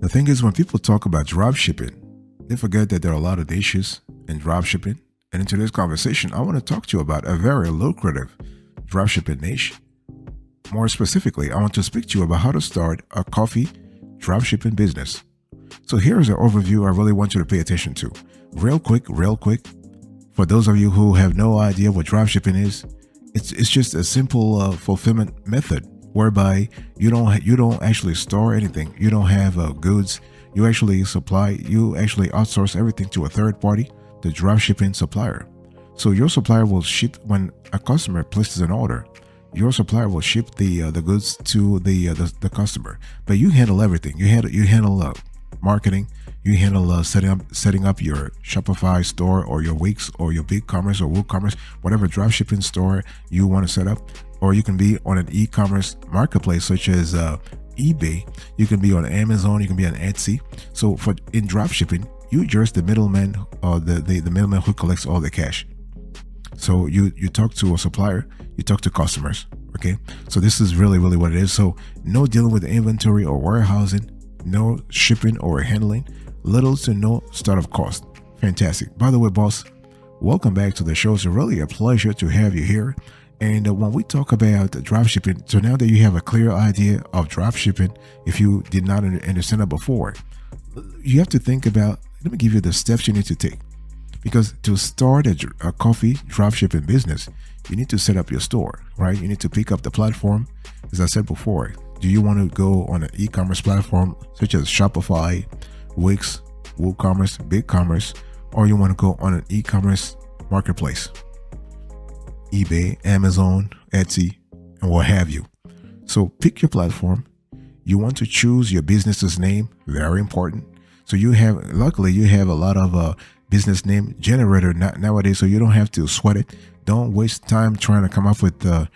The thing is, when people talk about drop shipping, they forget that there are a lot of niches in drop shipping. And in today's conversation, I want to talk to you about a very lucrative drop shipping niche. More specifically, I want to speak to you about how to start a coffee drop shipping business. So here's an overview I really want you to pay attention to. Real quick. For those of you who have no idea what drop shipping is, it's just a simple fulfillment method whereby you don't actually store anything. You don't have goods. You actually outsource everything to a third party, the drop shipping supplier. So your supplier will ship when a customer places an order. Your supplier will ship the goods to the customer, but you handle everything. You handle marketing. You handle setting up your Shopify store or your Wix or your BigCommerce or WooCommerce, whatever dropshipping store you want to set up. Or you can be on an e-commerce marketplace such as eBay. You can be on Amazon. You can be on Etsy. So in dropshipping, you just the middleman or the middleman who collects all the cash. So you talk to a supplier, you talk to customers. Okay, so this is really what it is. So no dealing with inventory or warehousing, no shipping or handling, little to no startup cost. Fantastic. By the way, boss, welcome back to the show. It's really a pleasure to have you here. And when we talk about dropshipping, so now that you have a clear idea of dropshipping, if you did not understand it before, you have to think about, let me give you the steps you need to take. Because to start a coffee dropshipping business, you need to set up your store, right? You need to pick up the platform. As I said before, do you want to go on an e-commerce platform such as Shopify, Wix, WooCommerce, BigCommerce, or you want to go on an e-commerce marketplace? eBay, Amazon, Etsy, and what have you. So pick your platform. You want to choose your business's name, very important. So luckily you have a lot of business name generator nowadays, so you don't have to sweat it. Don't waste time trying to come up with a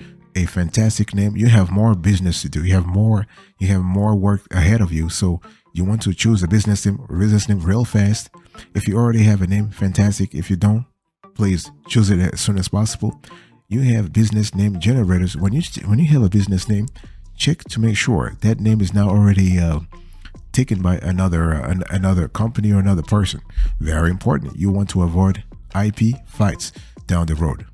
fantastic name. You have more business to do. You have more work ahead of you. So you want to choose a business name real fast. If you already have a name, fantastic. If you don't, please choose it as soon as possible. You have business name generators. When you have a business name, check to make sure that name is now already taken by another company or another person. Very important. You want to avoid IP fights down the road.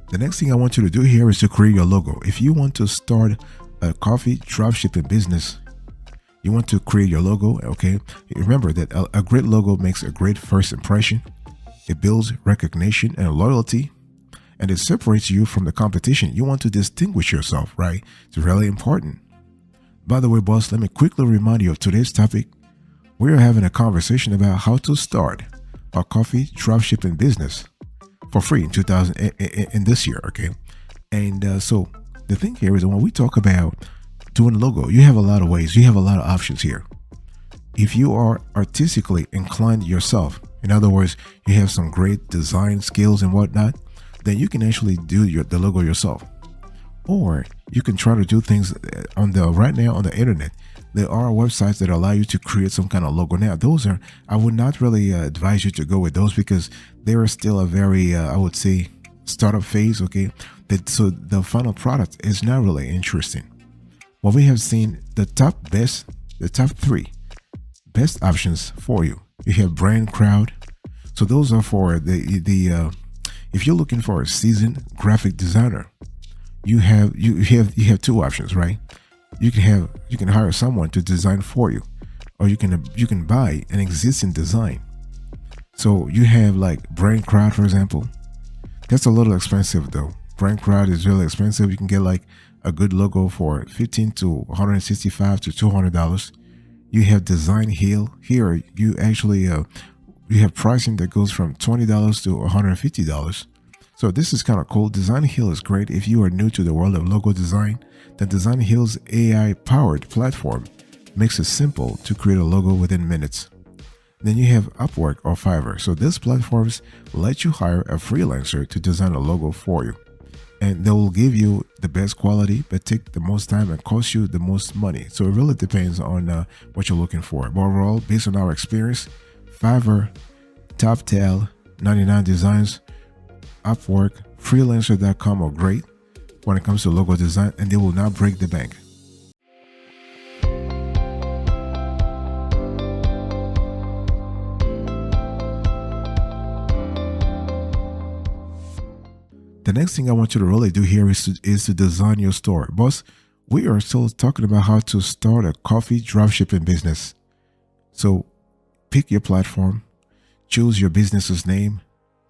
The next thing I want you to do here is to create your logo. If you want to start a coffee dropshipping business, you want to create your logo, okay? Remember that a great logo makes a great first impression. It builds recognition and loyalty, and it separates you from the competition. You want to distinguish yourself, right? It's really important. By the way, boss, let me quickly remind you of today's topic. We are having a conversation about how to start a coffee dropshipping business for free in this year, okay? And so the thing here is when we talk about doing logo, you have a lot of ways, you have a lot of options here. If you are artistically inclined yourself, in other words, you have some great design skills and whatnot, then you can actually do the logo yourself. Or you can try to do things right now on the internet. There are websites that allow you to create some kind of logo. Now, I would not really advise you to go with those because they are still a very, I would say, startup phase, okay? So the final product is not really interesting. What we have seen, the top 3 best options for you. You have Brand Crowd. So those are for the if you're looking for a seasoned graphic designer, you have 2 options, right? You can hire someone to design for you, or you can buy an existing design. So you have like Brand Crowd, for example. That's a little expensive though. Brand Crowd is really expensive. You can get like a good logo for $15 to $165 to $200. You have Design Hill. Here you actually you have pricing that goes from $20 to $150. So this is kind of cool. Design Hill is great if you are new to the world of logo design. The Design Hill's AI-powered platform makes it simple to create a logo within minutes. Then you have Upwork or Fiverr. So these platforms let you hire a freelancer to design a logo for you. And they will give you the best quality, but take the most time and cost you the most money. So it really depends on what you're looking for. But overall, based on our experience, Fiverr TopTal, 99 Designs, Upwork, Freelancer.com are great when it comes to logo design, and they will not break the bank. The next thing I want you to really do here is to design your store. Boss, we are still talking about how to start a coffee dropshipping business. So pick your platform, choose your business's name,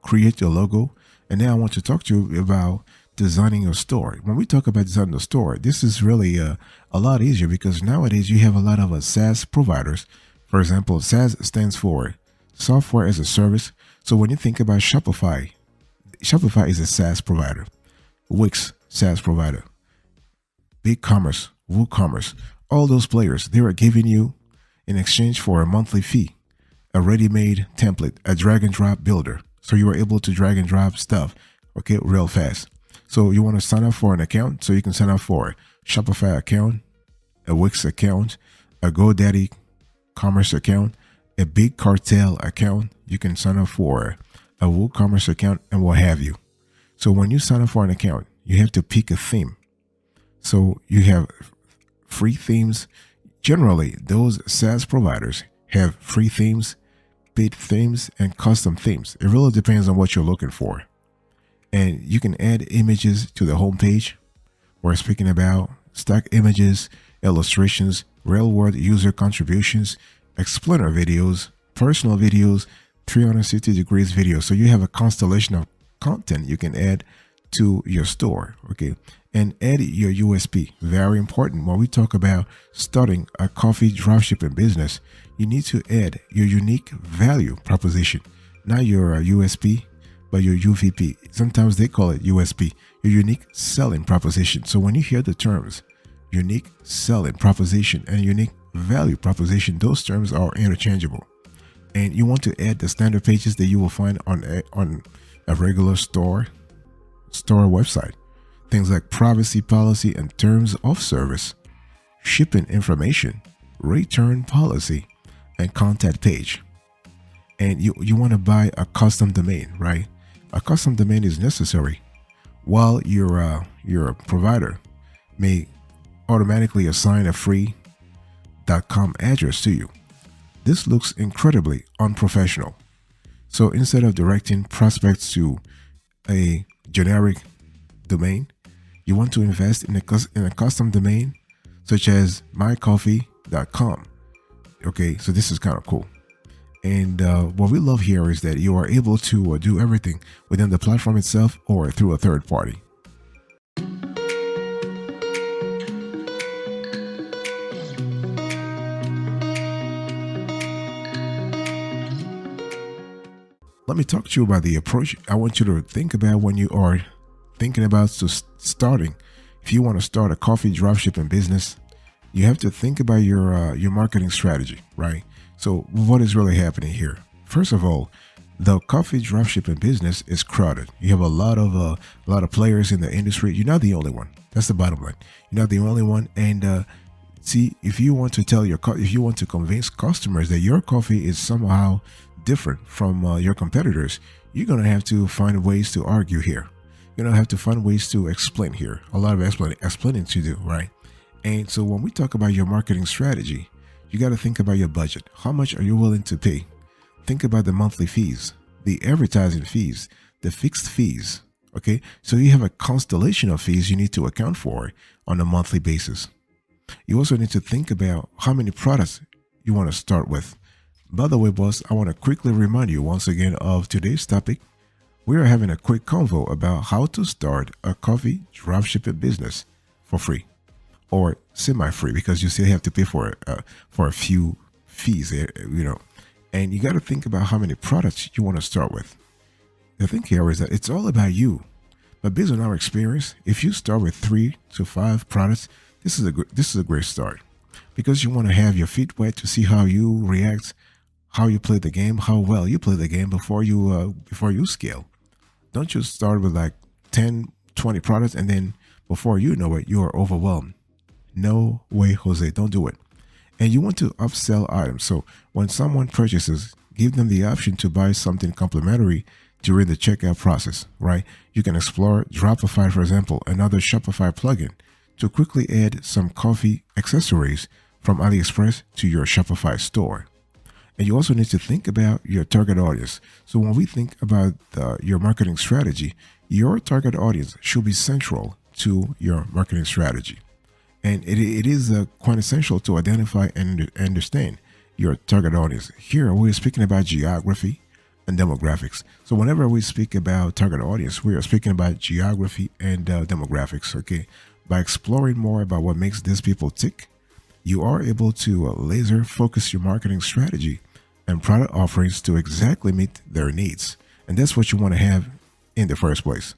create your logo, and then I want to talk to you about designing your store. When we talk about designing the store, this is really a lot easier because nowadays you have a lot of SaaS providers. For example, SaaS stands for Software as a Service. So when you think about Shopify is a SaaS provider. Wix, SaaS provider. Ecommerce, WooCommerce, all those players, they are giving you in exchange for a monthly fee, a ready-made template, a drag and drop builder. So you are able to drag and drop stuff, okay, real fast. So you want to sign up for an account, so you can sign up for a Shopify account, a Wix account, a GoDaddy commerce account, a Big Cartel account. You can sign up for a WooCommerce account and what have you. So when you sign up for an account, you have to pick a theme. So you have free themes. Generally, those SaaS providers have free themes, paid themes, and custom themes. It really depends on what you're looking for. And you can add images to the homepage. We're speaking about stock images, illustrations, real-world user contributions, explainer videos, personal videos, 360 degrees video. So you have a constellation of content you can add to your store, okay? And add your USP. Very important. When we talk about starting a coffee dropshipping business, you need to add your unique value proposition, not your USP, but your UVP. Sometimes they call it USP, your unique selling proposition. So when you hear the terms unique selling proposition and unique value proposition, those terms are interchangeable. And you want to add the standard pages that you will find on a regular store website. Things like privacy policy and terms of service, shipping information, return policy, and contact page. And you want to buy a custom domain, right? A custom domain is necessary. While your provider may automatically assign a free .com address to you, this looks incredibly unprofessional. So instead of directing prospects to a generic domain, you want to invest in a custom domain such as mycoffee.com. Okay, so this is kind of cool. And what we love here is that you are able to do everything within the platform itself or through a third party. Let me talk to you about the approach I want you to think about when you are thinking about starting. If you want to start a coffee dropshipping business, you have to think about your marketing strategy, right? So what is really happening here? First of all, the coffee dropshipping business is crowded. You have a lot of players in the industry. You're not the only one. That's the bottom line. You're not the only one. And see, if you want to convince customers that your coffee is somehow different from your competitors, you're gonna have to find ways to argue here. You're gonna have to find ways to explain here. A lot of explaining to do, right? And so when we talk about your marketing strategy, you got to think about your budget. How much are you willing to pay? Think about the monthly fees, the advertising fees, the fixed fees. Okay, so you have a constellation of fees you need to account for on a monthly basis. You also need to think about how many products you want to start with. By the way, boss, I want to quickly remind you once again of today's topic. We are having a quick convo about how to start a coffee dropshipping business for free or semi-free, because you still have to pay for a few fees, and you got to think about how many products you want to start with. The thing here is that it's all about you. But based on our experience, if you start with 3 to 5 products, this is a great start, because you want to have your feet wet to see how you react, how you play the game, how well you play the game before you scale. Don't just start with like 10, 20 products and then before you know it, you are overwhelmed. No way, Jose, don't do it. And you want to upsell items. So when someone purchases give them the option to buy something complimentary during the checkout process, right? You can explore Dropify, for example, another Shopify plugin to quickly add some coffee accessories from AliExpress to your Shopify store. And you also need to think about your target audience. So when we think about your marketing strategy, your target audience should be central to your marketing strategy. And it is quite essential to identify and understand your target audience. Here, we're speaking about geography and demographics. So whenever we speak about target audience, we are speaking about geography and demographics, okay? By exploring more about what makes these people tick, you are able to laser focus your marketing strategy and product offerings to exactly meet their needs. And that's what you want to have in the first place.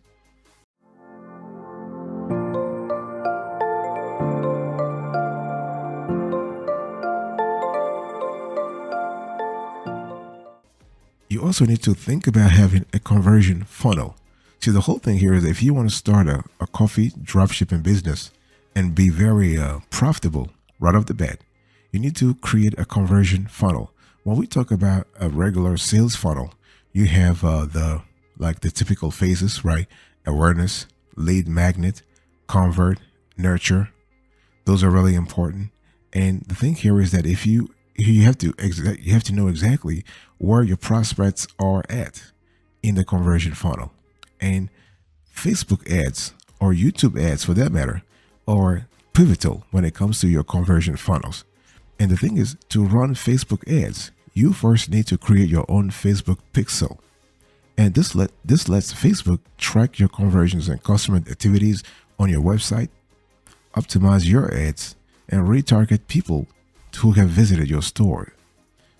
You also need to think about having a conversion funnel. See, the whole thing here is if you want to start a coffee dropshipping business and be very profitable right off the bat, you need to create a conversion funnel. When we talk about a regular sales funnel, you have the typical phases, right? Awareness, lead magnet, convert, nurture. Those are really important. And the thing here is that if you have to know exactly where your prospects are at in the conversion funnel. And Facebook ads or YouTube ads, for that matter, are pivotal when it comes to your conversion funnels. And the thing is, to run Facebook ads, you first need to create your own Facebook pixel. And this lets Facebook track your conversions and customer activities on your website, optimize your ads, and retarget people who have visited your store.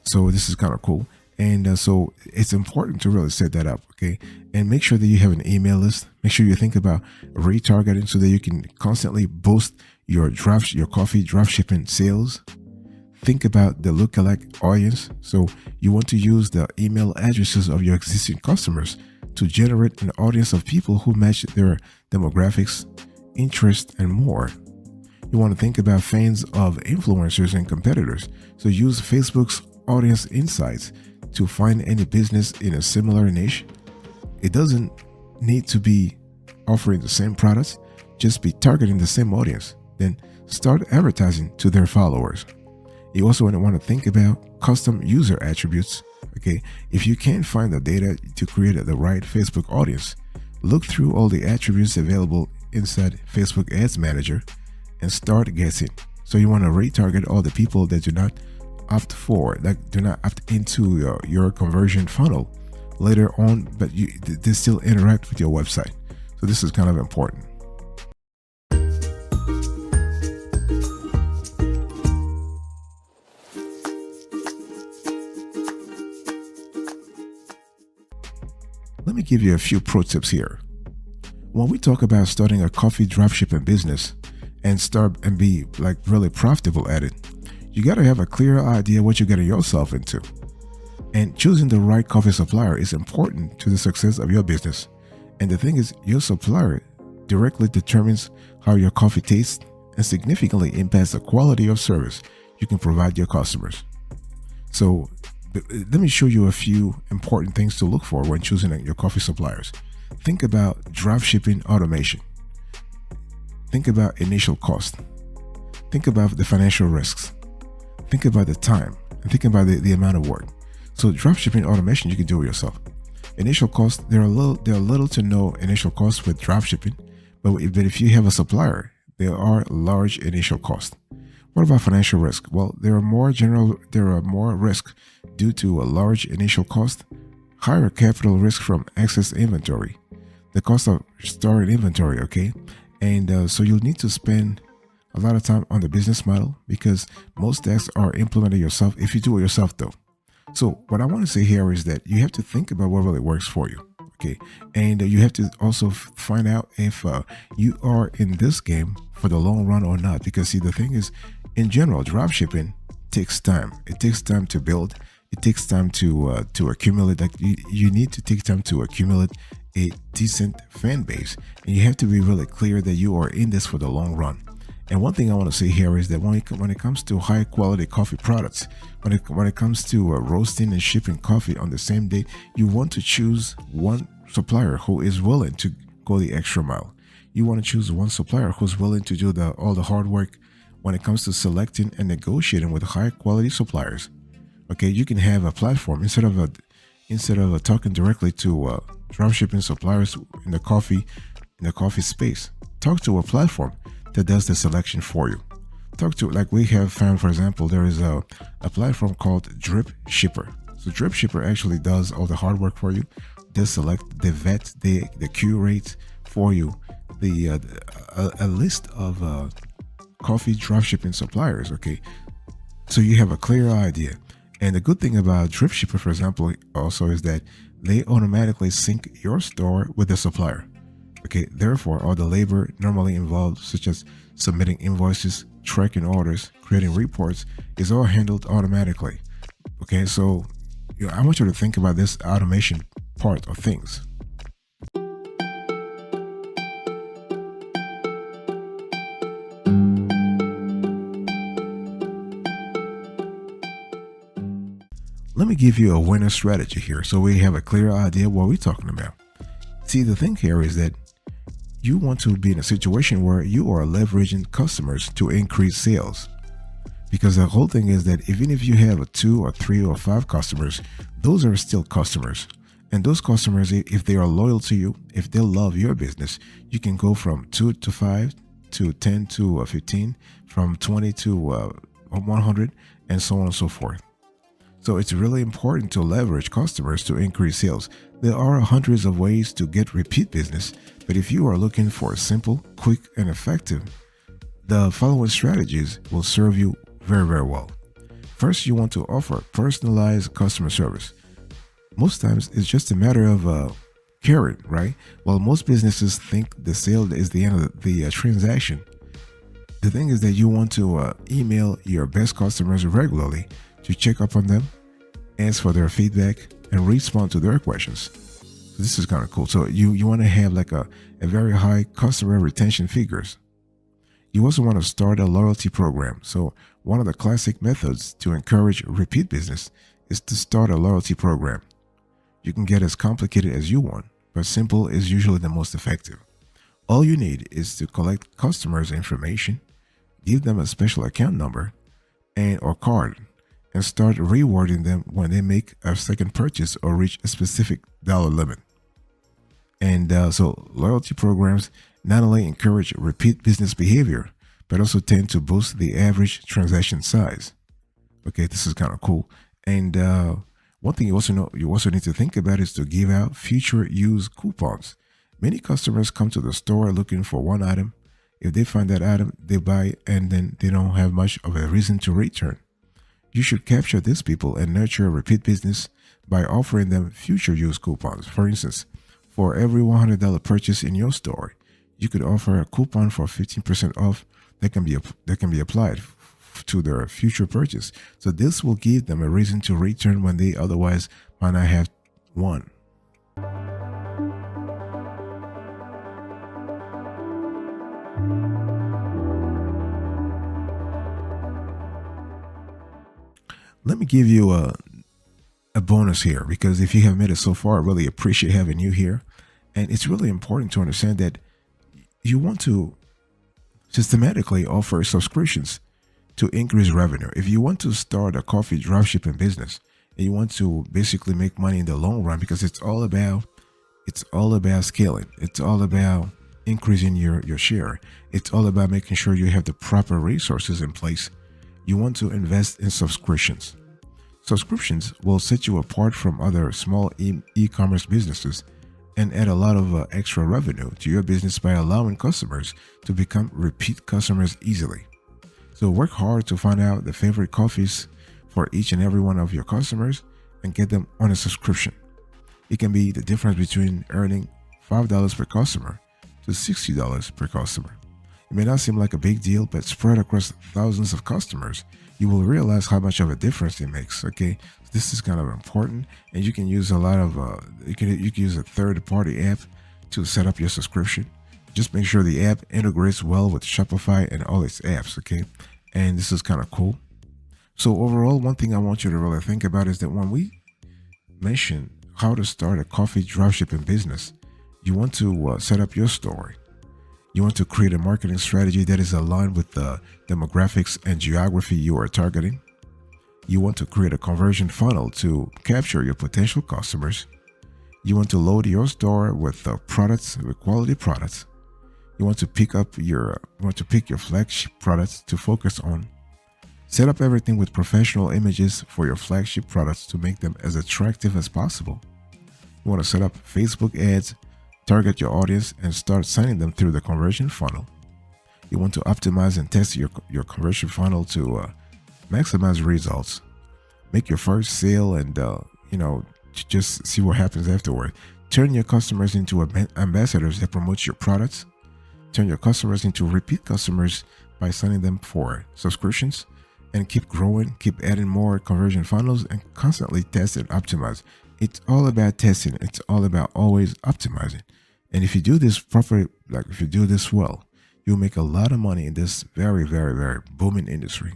So this is kind of cool. And so it's important to really set that up, okay? And make sure that you have an email list. Make sure you think about retargeting so that you can constantly boost your coffee dropshipping sales. Think about the lookalike audience. So you want to use the email addresses of your existing customers to generate an audience of people who match their demographics, interests, and more. You want to think about fans of influencers and competitors. So use Facebook's audience insights to find any business in a similar niche. It doesn't need to be offering the same products, just be targeting the same audience. Then start advertising to their followers. You also want to think about custom user attributes. Okay, if you can't find the data to create the right Facebook audience, look through all the attributes available inside Facebook Ads Manager and start guessing. So you want to retarget all the people that do not opt into your conversion funnel later on, but they still interact with your website. So this is kind of important. Let me give you a few pro tips here. When we talk about starting a coffee dropshipping business and be really profitable at it, you got to have a clear idea what you're getting yourself into. And choosing the right coffee supplier is important to the success of your business. And the thing is, your supplier directly determines how your coffee tastes and significantly impacts the quality of service you can provide your customers. So let me show you a few important things to look for when choosing your coffee suppliers. Think about dropshipping automation. Think about initial cost. Think about the financial risks. Think about the time, and think about the amount of work. So dropshipping automation, you can do it yourself. Initial cost, there are little to no initial costs with dropshipping, but if you have a supplier, there are large initial costs. What about financial risk? Well, there are more risk due to a large initial cost, higher capital risk from excess inventory, the cost of storing inventory, okay? And so you'll need to spend a lot of time on the business model because most tasks are implemented yourself if you do it yourself though. So what I want to say here is that you have to think about what really works for you, okay? And you have to also find out if you are in this game for the long run or not. Because see, the thing is, in general, dropshipping takes time. It takes time to build. It takes time to accumulate. You need to take time to accumulate a decent fan base, and you have to be really clear that you are in this for the long run. And one thing I want to say here is that when it comes to high quality coffee products, when it comes to roasting and shipping coffee on the same day, you want to choose one supplier who is willing to go the extra mile. You want to choose one supplier who's willing to do all the hard work when it comes to selecting and negotiating with high quality suppliers. Okay, you can have a platform instead of talking directly to dropshipping suppliers in the coffee space. Talk to a platform that does the selection for you. Talk to, like we have found, for example, there is a platform called Drip Shipper. So Drip Shipper actually does all the hard work for you. They select, they vet, they curate for you a list of coffee dropshipping suppliers. Okay, so you have a clear idea. And the good thing about Drip Shipper, for example, also is that they automatically sync your store with the supplier. Okay, therefore, all the labor normally involved, such as submitting invoices, tracking orders, creating reports, is all handled automatically. Okay, so I want you to think about this automation part of things. Let me give you a winner strategy here so we have a clear idea what we're talking about. See, the thing here is that you want to be in a situation where you are leveraging customers to increase sales. Because the whole thing is that even if you have a 2 or 3 or 5 customers, those are still customers. And those customers, if they are loyal to you, if they love your business, you can go from 2 to 5 to 10 to 15, from 20 to 100, and so on and so forth. So it's really important to leverage customers to increase sales. There are hundreds of ways to get repeat business, but if you are looking for simple, quick, and effective, the following strategies will serve you very, very well. First, you want to offer personalized customer service. Most times, it's just a matter of caring, right? While most businesses think the sale is the end of the transaction, the thing is that you want to email your best customers regularly to check up on them, ask for their feedback, and respond to their questions. So this is kind of cool. So you want to have like a very high customer retention figures. You also want to start a loyalty program. So one of the classic methods to encourage repeat business is to start a loyalty program. You can get as complicated as you want, but simple is usually the most effective. All you need is to collect customers' information, give them a special account number and or card, and start rewarding them when they make a second purchase or reach a specific dollar limit. And so loyalty programs not only encourage repeat business behavior, but also tend to boost the average transaction size. Okay, this is kind of cool. And one thing you also need to think about is to give out future use coupons. Many customers come to the store looking for one item. If they find that item, they buy, and then they don't have much of a reason to return. You should capture these people and nurture repeat business by offering them future use coupons. For instance, for every $100 purchase in your store, you could offer a coupon for 15% off that can be applied to their future purchase. So this will give them a reason to return when they otherwise might not have one. Let me give you a bonus here, because if you have made it so far, I really appreciate having you here. And it's really important to understand that you want to systematically offer subscriptions to increase revenue. If you want to start a coffee dropshipping business and you want to basically make money in the long run, because it's all about scaling. It's all about increasing your share. It's all about making sure you have the proper resources in place. You want to invest in subscriptions. Subscriptions will set you apart from other small e-commerce businesses and add a lot of extra revenue to your business by allowing customers to become repeat customers easily. So work hard to find out the favorite coffees for each and every one of your customers and get them on a subscription. It can be the difference between earning $5 per customer to $60 per customer. It may not seem like a big deal, but spread across thousands of customers, you will realize how much of a difference it makes. Okay, this is kind of important, and you can use a lot of you can use a third-party app to set up your subscription. Just make sure the app integrates well with Shopify and all its apps, okay? And this is kind of cool. So overall, one thing I want you to really think about is that when we mention how to start a coffee dropshipping business, you want to set up your store. You want to create a marketing strategy that is aligned with the demographics and geography you are targeting. You want to create a conversion funnel to capture your potential customers. You want to load your store with with quality products. You want to pick your flagship products to focus on. Set up everything with professional images for your flagship products to make them as attractive as possible. You want to set up Facebook ads, target your audience, and start sending them through the conversion funnel. You want to optimize and test your conversion funnel to maximize results. Make your first sale and just see what happens afterward. Turn your customers into ambassadors that promote your products. Turn your customers into repeat customers by signing them for subscriptions, and keep growing, keep adding more conversion funnels, and constantly test and optimize. It's all about testing. It's all about always optimizing. And if you do this properly, like if you do this well, you'll make a lot of money in this very, very, very booming industry.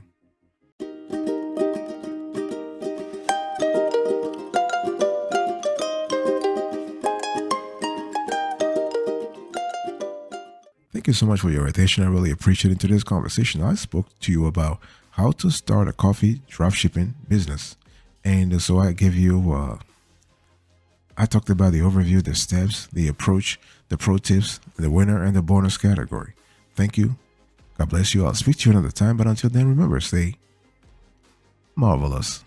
Thank you so much for your attention. I really appreciate it. In today's conversation, I spoke to you about how to start a coffee dropshipping business. And so I gave you, I talked about the overview, the steps, the approach, the pro tips, the winner, and the bonus category. Thank you. God bless you. I'll speak to you another time. But until then, remember, stay marvelous.